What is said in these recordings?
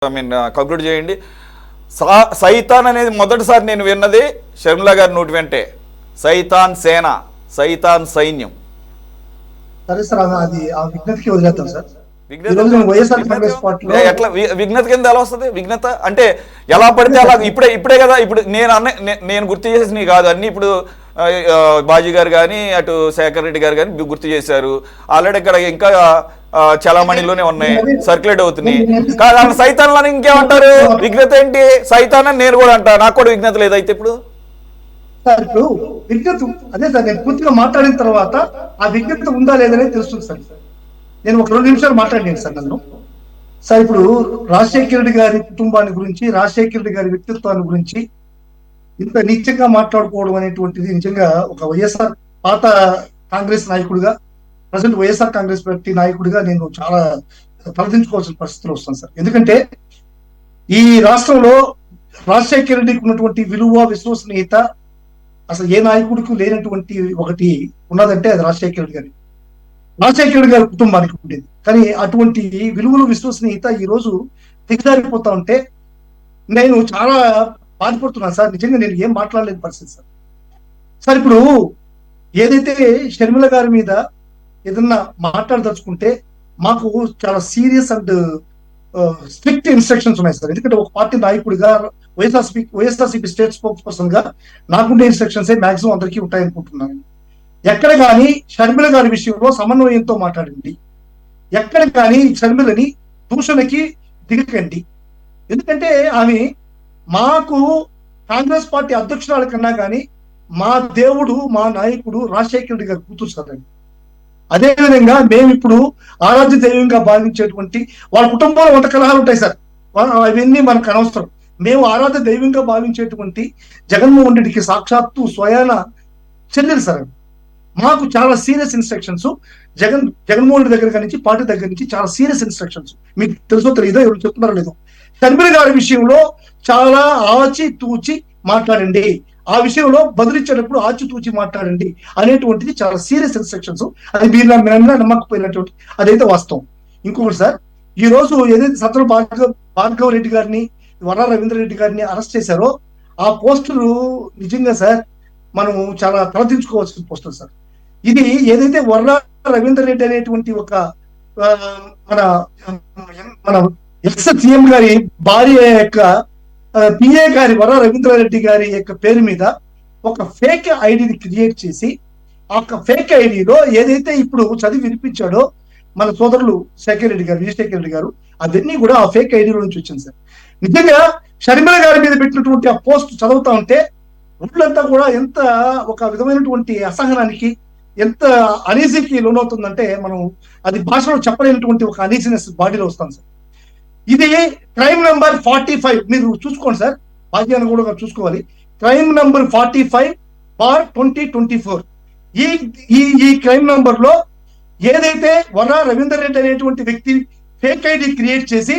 Conclude చేయండి. సైతాన్ అనేది మొదటిసారి నేను విన్నది షర్మిల గారి నోటి వెంటే. సైతాన్ సేన, సైతాన్ సైన్యం. సరే సార్, అది ఆ విజ్ఞతకి వదిలేద్దాం సార్. ఎట్లా విఘ్నత కింద ఎలా వస్తుంది? విఘ్నత అంటే ఎలా పడితే అలా ఇప్పుడే కదా. ఇప్పుడు నేను గుర్తు చేసేసి కాదు అన్ని. ఇప్పుడు బాజీ గారు కానీ అటు శేఖర్ రెడ్డి గారు కానీ గుర్తు చేశారు. ఆల్రెడీ ఇక్కడ ఇంకా చలామణిలోనే ఉన్నాయి, సర్క్యులేట్ అవుతున్నాయి. కాదు సైతాన్ ఇంకేమంటారు? విఘ్నత ఏంటి? సైతాన్ అని నేను కూడా అంటా, నాకు కూడా విఘ్నత లేదు. అయితే ఇప్పుడు సార్, ఇప్పుడు విజ్ఞత అదే సార్, నేను పూర్తిగా మాట్లాడిన తర్వాత ఆ విజ్ఞత ఉందా లేదనేది తెలుస్తుంది సార్. నేను ఒక 2 నిమిషాలు మాట్లాడినాను సార్ నన్ను. సార్, ఇప్పుడు రాజశేఖర రెడ్డి గారి కుటుంబాన్ని గురించి, రాజశేఖర రెడ్డి గారి వ్యక్తిత్వాన్ని గురించి ఇంత నీచంగా మాట్లాడుకోవడం అనేటువంటిది నిజంగా ఒక వైఎస్ఆర్ పాత కాంగ్రెస్ నాయకుడిగా, ప్రజెంట్ వైఎస్ఆర్ కాంగ్రెస్ పార్టీ నాయకుడిగా నేను చాలా తలదించుకోవాల్సిన పరిస్థితులు వస్తుంది సార్. ఎందుకంటే ఈ రాష్ట్రంలో రాజశేఖర రెడ్డికి ఉన్నటువంటి విలువ, విశ్వసనీయత అసలు ఏ నాయకుడికి లేనటువంటి ఒకటి ఉన్నదంటే అది రాజశేఖర రెడ్డి గారి, రాజశేఖర రెడ్డి గారి కుటుంబానికి ఉండేది. కానీ అటువంటి విలువలు, విశ్వసనీయత ఈ రోజు దిగజారిపోతా ఉంటే నేను చాలా బాధపడుతున్నాను సార్. నిజంగా నేను ఏం మాట్లాడలేని పరిస్థితి సార్. సార్, ఇప్పుడు ఏదైతే షర్మిల గారి మీద ఏదన్నా మాట్లాడదలుచుకుంటే మాకు చాలా సీరియస్ అండ్ స్ట్రిక్ట్ ఇన్స్ట్రక్షన్స్ ఉన్నాయి సార్. ఎందుకంటే ఒక పార్టీ నాయకుడిగా, వైఎస్ఆర్సీపీ స్టేట్ స్పోక్స్ పర్సన్ గా నాకుండే ఇన్స్ట్రక్షన్స్ మాక్సిమం అందరికీ ఉంటాయనుకుంటున్నాను. ఎక్కడ కానీ షర్మిల గారి విషయంలో సమన్వయంతో మాట్లాడండి, ఎక్కడ కానీ షర్మిలని దూషణకి దిగకండి. ఎందుకంటే ఆమె మాకు కాంగ్రెస్ పార్టీ అధ్యక్షురాల కన్నా కానీ మా దేవుడు, మా నాయకుడు రాజశేఖర రెడ్డి గారి కూతురు సార్. అదేవిధంగా మేము ఇప్పుడు ఆరాధ్య దైవంగా భావించేటువంటి వాళ్ళ కుటుంబంలో 100 కలహాలు ఉంటాయి సార్, అవన్నీ మనకు అనవసరం. మేము ఆరాధ్య దైవంగా భావించేటువంటి జగన్మోహన్ రెడ్డికి సాక్షాత్తు స్వయాన చెల్లెలు సార్. మాకు చాలా సీరియస్ ఇన్స్ట్రక్షన్స్ జగన్మోహన్ రెడ్డి దగ్గర నుంచి, పార్టీ దగ్గర నుంచి చాలా సీరియస్ ఇన్స్ట్రక్షన్స్. మీకు తెలుసో తెలియదో, ఎవరు చెప్తున్నారో లేదో, షర్మిల గారి విషయంలో చాలా ఆచి తూచి మాట్లాడండి, ఆ విషయంలో బదులిచ్చేటప్పుడు ఆచితూచి మాట్లాడండి అనేటువంటిది చాలా సీరియస్ ఇన్స్ట్రక్షన్స్. అది మీరు నమ్మకపోయినటువంటి అదైతే వాస్తవం. ఇంకొకటి సార్, ఈ రోజు ఏదైతే సత్ర భార్గవ రెడ్డి గారిని, వర్ర రవీంద్ర రెడ్డి గారిని అరెస్ట్ చేశారో ఆ పోస్టులు నిజంగా సార్ మనము చాలా తలదించుకోవాల్సిన పోస్టులు సార్. ఇది ఏదైతే వర్ర రవీంద్ర రెడ్డి అనేటువంటి ఒక మన మన ఎక్స్ సీఎం గారి భార్య యొక్క పిఏ గారి వర్ర రవీంద్రారెడ్డి గారి యొక్క పేరు మీద ఒక ఫేక్ ఐడిని క్రియేట్ చేసి, ఆ ఫేక్ ఐడిలో ఏదైతే ఇప్పుడు చదివి వినిపించాడో మన సోదరులు శేఖర్ రెడ్డి గారు, విజయశేఖర్ రెడ్డి గారు, అవన్నీ కూడా ఆ ఫేక్ ఐడిలో నుంచి వచ్చింది సార్. నిజంగా షర్మిల గారి మీద పెట్టినటువంటి ఆ పోస్ట్ చదువుతా ఉంటే ఒళ్ళంతా కూడా ఎంత ఒక విధమైనటువంటి అసహనానికి, ఎంత అనీజీకి లోనవుతుందంటే మనం అది భాషలో చెప్పలేనటువంటి ఒక అనీజినెస్ బాడీలో వస్తాం సార్. ఇది క్రైమ్ నంబర్ 45, మీరు చూసుకోండి సార్, బాధ్యత కూడా చూసుకోవాలి. Crime number 45/2024. ఈ క్రైమ్ నంబర్ లో ఏదైతే వర్ర రవీందర్ రెడ్డి అనేటువంటి వ్యక్తి ఫేక్ ఐడి క్రియేట్ చేసి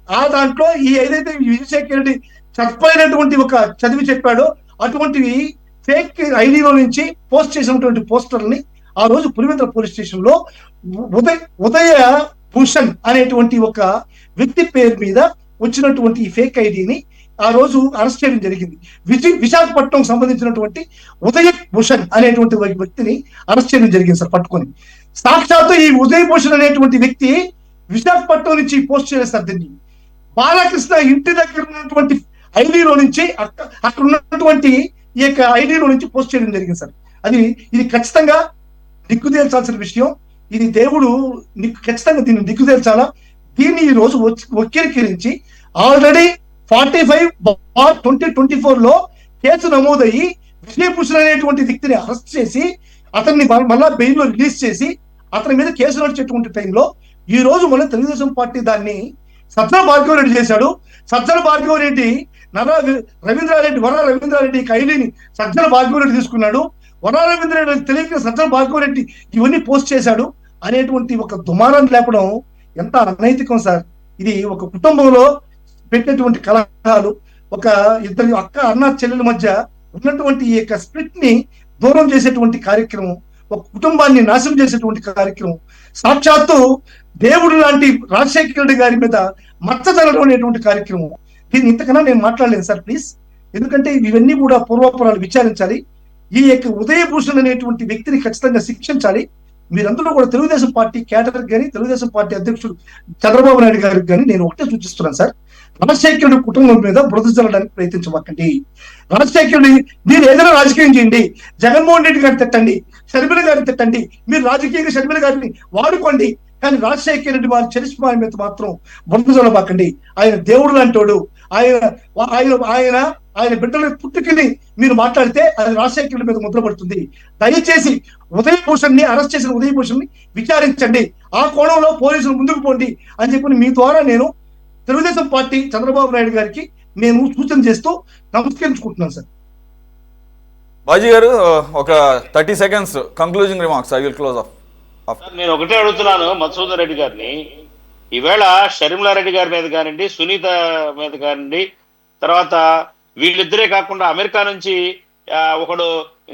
ఆ దాంట్లో ఈ ఏదైతే విజయశేఖర్ రెడ్డి చెప్పలేనటువంటి ఒక చదివి చెప్పాడో అటువంటివి ఫేక్ ఐడిలో నుంచి పోస్ట్ చేసినటువంటి పోస్టర్ని ఆ రోజు పులివెందుల పోలీస్ స్టేషన్ లో ఉదయ భూషణ్ అనేటువంటి ఒక వ్యక్తి పేరు మీద వచ్చినటువంటి ఈ ఫేక్ ఐడిని ఆ రోజు అరెస్ట్ చేయడం జరిగింది. విశాఖపట్నం సంబంధించినటువంటి ఉదయ్ భూషణ్ అనేటువంటి వ్యక్తిని అరెస్ట్ చేయడం జరిగింది సార్, పట్టుకొని. సాక్షాత్తు ఈ ఉదయ్ భూషణ్ అనేటువంటి వ్యక్తి విశాఖపట్నం నుంచి పోస్ట్ చేస్తారు. దీన్ని బాలకృష్ణ ఇంటి దగ్గర ఉన్నటువంటి ఐడిలో నుంచి, అక్కడ ఉన్నటువంటి ఈ యొక్క ఐడిలో నుంచి పోస్ట్ చేయడం జరిగింది సార్. ఇది ఖచ్చితంగా దిక్కుదేల్చాల్సిన విషయం. ఇది దేవుడు ఖచ్చితంగా దీన్ని దిక్కుదేల్చాలా. దీన్ని ఈ రోజు వక్రీకరించి ఆల్రెడీ 45/2024 లో కేసు నమోదయ్యి విజయభూషణ్ అనేటువంటి వ్యక్తిని అరెస్ట్ చేసి అతన్ని మళ్ళా బెయిల్లో రిలీజ్ చేసి అతని మీద కేసు నడిచేటువంటి టైంలో ఈ రోజు మన తెలుగుదేశం పార్టీ దాన్ని సజ్జల భార్గవ రెడ్డి చేశాడు. సజ్జల భార్గవ రెడ్డి వర్ర రవీంద్రారెడ్డి ఐడిని సజ్జల భార్గవ రెడ్డి తీసుకున్నాడు. వర్ర రవీంద్రారెడ్డి తెలియక సజ్జల భార్గవ రెడ్డి ఇవన్నీ పోస్ట్ చేశాడు అనేటువంటి ఒక దుమారాన్ని లేపడం ఎంత అనైతికం సార్. ఇది ఒక కుటుంబంలో పెట్టినటువంటి కలహాలు, ఒక ఇద్దరు అక్క అన్న చెల్లెల మధ్య ఉన్నటువంటి ఈ యొక్క స్ప్లిట్ ని దూరం చేసేటువంటి కార్యక్రమం ఒక కుటుంబాన్ని నాశనం చేసేటువంటి కార్యక్రమం. సాక్షాత్తు దేవుడు లాంటి రాజశేఖర రెడ్డి గారి మీద మచ్చదలడం అనేటువంటి కార్యక్రమం. దీన్ని ఇంతకన్నా నేను మాట్లాడలేను సార్, ప్లీజ్. ఎందుకంటే ఇవన్నీ కూడా పూర్వాపరాలు విచారించాలి. ఈ యొక్క ఉదయభూషణ్ అనేటువంటి వ్యక్తిని ఖచ్చితంగా శిక్షించాలి. మీరందరూ కూడా తెలుగుదేశం పార్టీ క్యాడర్ కానీ తెలుగుదేశం పార్టీ అధ్యక్షుడు చంద్రబాబు నాయుడు గారికి కానీ నేను ఒకటే సూచిస్తున్నాను సార్, రాజశేఖరుడి కుటుంబం మీద బురద చల్లడానికి ప్రయత్నించమాకండి. రాజశేఖరుడి మీరు ఏదైనా రాజకీయం చేయండి, జగన్మోహన్ రెడ్డి గారిని తిట్టండి, షర్మిల గారిని తిట్టండి, మీరు రాజకీయంగా షర్మిల గారిని వాడుకోండి, కానీ రాజశేఖర రెడ్డి వారి చరిష్మా మీద మాత్రం బురద చల్లబాకండి. ఆయన దేవుడు లాంటోడు. ఆయన ఆయన ఆయన ఆయన బిడ్డల పుట్టుకని మీరు మాట్లాడితే అది రాజశేఖర మీద ముద్ర పడుతుంది. దయచేసి ఉదయభూషణ్ ని అరెస్ట్ చేసిన ఉదయభూషణ్ ని విచారించండి, ఆ కోణంలో పోలీసులు ముందుకు పోండి అని చెప్పి మీ ద్వారా నేను తెలుగుదేశం పార్టీ చంద్రబాబు నాయుడు గారికి నేను సూచన చేస్తూ నమస్కరించుకుంటున్నాను సార్. బాజీ గారు ఒక 30 seconds concluding remarks. I will close of. నేను ఒకటే అడుగుతున్నాను మధుసూదన్ రెడ్డి గారిని, ఈవేళ షర్మిలారెడ్డి గారి మీద కానివ్వండి, సునీత మీద కానివ్వండి, తర్వాత వీళ్ళిద్దరే కాకుండా అమెరికా నుంచి ఒకడు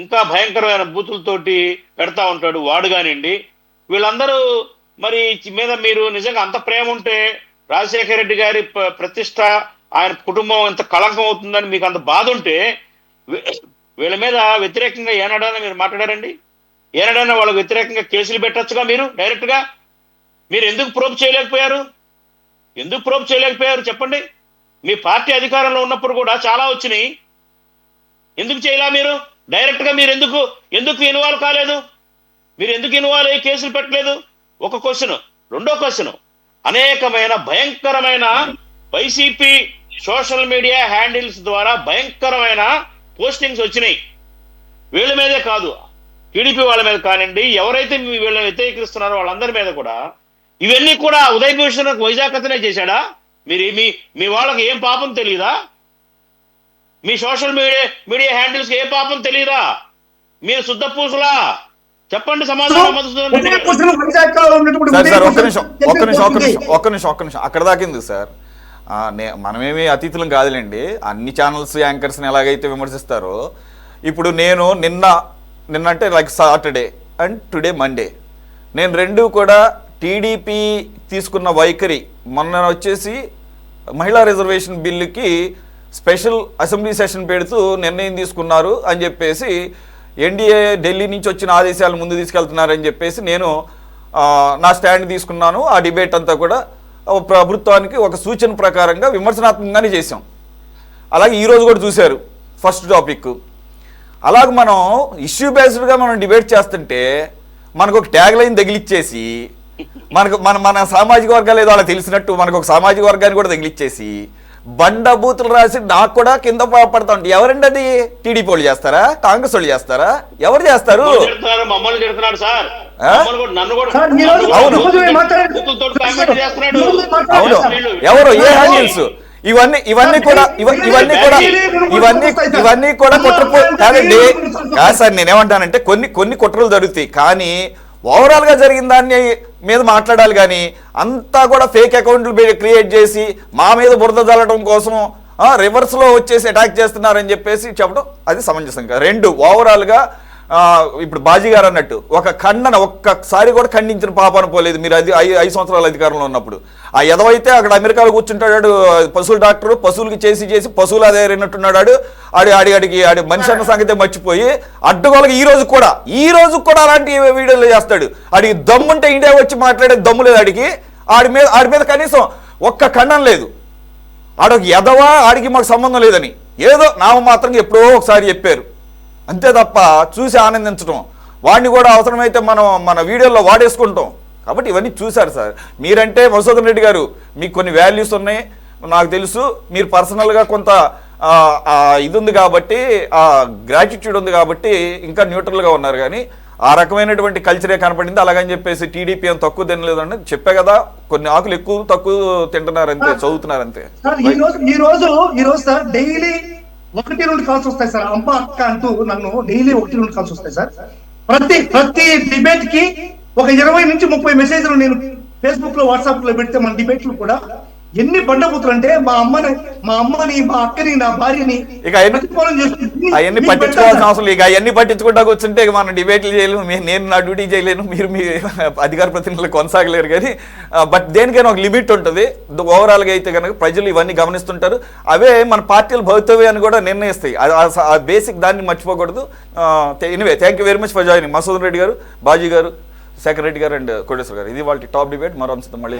ఇంకా భయంకరమైన బూతులతోటి పెడతా ఉంటాడు వాడు కానివ్వండి, వీళ్ళందరూ మరి మీద మీరు నిజంగా అంత ప్రేమ ఉంటే రాజశేఖర రెడ్డి గారి ప్రతిష్ట ఆయన కుటుంబం ఎంత కళంకం అవుతుందని మీకు అంత బాధ ఉంటే వీళ్ళ మీద వ్యతిరేకంగా ఏనాడైనా మీరు మాట్లాడారండి? ఏనాడైనా వాళ్ళకి వ్యతిరేకంగా కేసులు పెట్టచ్చుగా మీరు డైరెక్ట్ గా? మీరు ఎందుకు ప్రోబ్ చేయలేకపోయారు? ఎందుకు ప్రోబ్ చేయలేకపోయారు చెప్పండి? మీ పార్టీ అధికారంలో ఉన్నప్పుడు కూడా చాలా వచ్చినాయి, ఎందుకు చేయలా మీరు? డైరెక్ట్ గా మీరు ఎందుకు ఇన్వాల్వ్ కాలేదు? మీరు ఎందుకు ఇన్వాల్వ్ అయ్యి కేసులు పెట్టలేదు? ఒక క్వశ్చన్. రెండో క్వశ్చన్, అనేకమైన భయంకరమైన వైసీపీ సోషల్ మీడియా హ్యాండిల్స్ ద్వారా భయంకరమైన పోస్టింగ్స్ వచ్చినాయి. వీళ్ళ మీదే కాదు, టీడీపీ వాళ్ళ మీద కానివ్వండి, ఎవరైతే వీళ్ళని వ్యతిరేకిస్తున్నారో వాళ్ళందరి మీద కూడా. ఇవన్నీ కూడా ఉదయభూషణ్ వైజాగ్ అతనే చేశాడా? మీరు మీ వాళ్ళకి ఏం పాపం తెలియదా? మీ సోషల్ మీడియా హ్యాండిల్స్ ఏ పాపం తెలియదా? మీరు శుద్ధ పూసలా? చెప్పండి సమాధానం. ఒక్క నిమిషం అక్కడ దాకింది సార్. మనమేమి అతిథులం కాదులేండి. అన్ని ఛానల్స్ యాంకర్స్ని ఎలాగైతే విమర్శిస్తారో, ఇప్పుడు నేను నిన్న అంటే like Saturday and today Monday, నేను రెండు కూడా టీడీపీ తీసుకున్న వైఖరి, మొన్న వచ్చేసి మహిళా రిజర్వేషన్ బిల్లుకి స్పెషల్ అసెంబ్లీ సెషన్ పెడుతూ నిర్ణయం తీసుకున్నారు అని చెప్పేసి, ఎన్డీఏ ఢిల్లీ నుంచి వచ్చిన ఆదేశాలు ముందు తీసుకెళ్తున్నారని చెప్పేసి నేను నా స్టాండ్ తీసుకున్నాను. ఆ డిబేట్ అంతా కూడా ప్రభుత్వానికి ఒక సూచన ప్రకారంగా విమర్శనాత్మకంగానే చేసాం. అలాగే ఈరోజు కూడా చూశారు ఫస్ట్ టాపిక్. అలాగే మనం ఇష్యూ బేస్డ్గా మనం డిబేట్ చేస్తుంటే మనకు ఒక ట్యాగ్ లైన్ తగిలిచ్చేసి, మన సామాజిక వర్గాలు ఏదో అలా తెలిసినట్టు మనకు ఒక సామాజిక వర్గాన్ని కూడా తగిలిచ్చేసి బండబూతులు రాసి నాకు కూడా కింద పడతా ఉంటాయి. ఎవరండి అది? టీడీపీ వాళ్ళు చేస్తారా? కాంగ్రెస్ వాళ్ళు చేస్తారా? ఎవరు చేస్తారు? అవును, ఎవరు? ఏ హ్యాండిల్స్? ఇవన్నీ కూడా కుట్రపో కాదండి. కాదు సార్, నేనేమంటానంటే కొన్ని కుట్రలు జరుగుతాయి, కానీ ఓవరాల్ గా జరిగిన దాన్ని మీద మాట్లాడాలి. కానీ అంతా కూడా ఫేక్ అకౌంట్లు క్రియేట్ చేసి మా మీద బురద జల్లడం కోసం రివర్స్ లో వచ్చేసి అటాక్ చేస్తున్నారని చెప్పేసి చెప్పడం అది సమంజసం కాదు. రెండు, ఓవరాల్ గా ఇప్పుడు బాజీ గారు అన్నట్టు ఒక ఖండన ఒక్కసారి కూడా ఖండించిన పాపాన పోలేదు. మీరు అది 5 సంవత్సరాల అధికారంలో ఉన్నప్పుడు ఆ ఎదవైతే అక్కడ అమెరికాలో కూర్చుంటాడు, పశువుల డాక్టర్, పశువులకి చేసి పశువులు అదేరినట్టున్నాడు. ఆడికి మనిషి అన్న సంగతి మర్చిపోయి అడ్డుగోలకి ఈ రోజు కూడా అలాంటి వీడియోలు చేస్తాడు. ఆడికి దమ్ముంటే ఇండియా వచ్చి మాట్లాడే దమ్ము లేదు ఆడికి. ఆడి మీద కనీసం ఒక్క ఖండన లేదు. ఆడొక ఎదవా, ఆడికి మాకు సంబంధం లేదని ఏదో నామమాత్రంగా ఎప్పుడో ఒకసారి చెప్పారు, అంతే తప్ప చూసి ఆనందించడం, వాడిని కూడా అవసరమైతే మన వీడియోలో వాడేసుకుంటాం. కాబట్టి ఇవన్నీ చూశారు సార్. మీరంటే మధుసూదన్ రెడ్డి గారు మీకు కొన్ని వాల్యూస్ ఉన్నాయి, నాకు తెలుసు. మీరు పర్సనల్గా కొంత ఇది ఉంది కాబట్టి, గ్రాటిట్యూడ్ ఉంది కాబట్టి ఇంకా న్యూట్రల్గా ఉన్నారు. కానీ ఆ రకమైనటువంటి కల్చరే కనపడింది. అలాగని చెప్పేసి టీడీపీ అని తక్కువ తినలేదండి చెప్పే కదా. కొన్ని ఆకులు ఎక్కువ తక్కువ తింటున్నారంతే, చదువుతున్నారంతే. ఈ రోజు సార్ డైలీ 1-2 కాల్స్ వస్తాయి సార్. అమ్మ అక్క అంటూ నన్ను డైలీ 1-2 కాల్స్ వస్తాయి సార్. ప్రతి డిబేట్ కి ఒక 20 నుంచి 30 మెసేజ్లు నేను ఫేస్బుక్ లో, వాట్సాప్ లో పెడితే మన డిబేట్లు కూడా ఎన్ని బండబూతులు అంటే మా అమ్మని మా అక్కని నా భార్యని ఇక అవన్నీ ప్రతిఫలం చేస్తుంది. అవన్నీ మీకు పట్టించుకోవాల్సిన పెట్టాలా? అవసరం లేదు. ఇక అవన్నీ పట్టించుకుంటా కూర్చుంటే ఇక మనం డిబేట్లు చేయలేము, నేను నా డ్యూటీ చేయలేను, మీరు మీ అధికార ప్రతినిధులు కొనసాగలేరు. కానీ బట్ దేనికైనా ఒక లిమిట్ ఉంటుంది. ఓవరాల్గా అయితే కనుక ప్రజలు ఇవన్నీ గమనిస్తుంటారు. అవే మన పార్టీల భవితవ్యాన్ని కూడా నిర్ణయిస్తాయి. ఆ బేసిక్ దాన్ని మర్చిపోకూడదు. Anyway, thank you very much for joining. Masudan Reddy గారు, బాజీ గారు, శేఖర్ రెడ్డి గారు అండ్ కోటేశ్వర్ గారు. ఇది వాళ్ళ టాప్ డిబేట్. మరో అంశంతో మళ్ళీ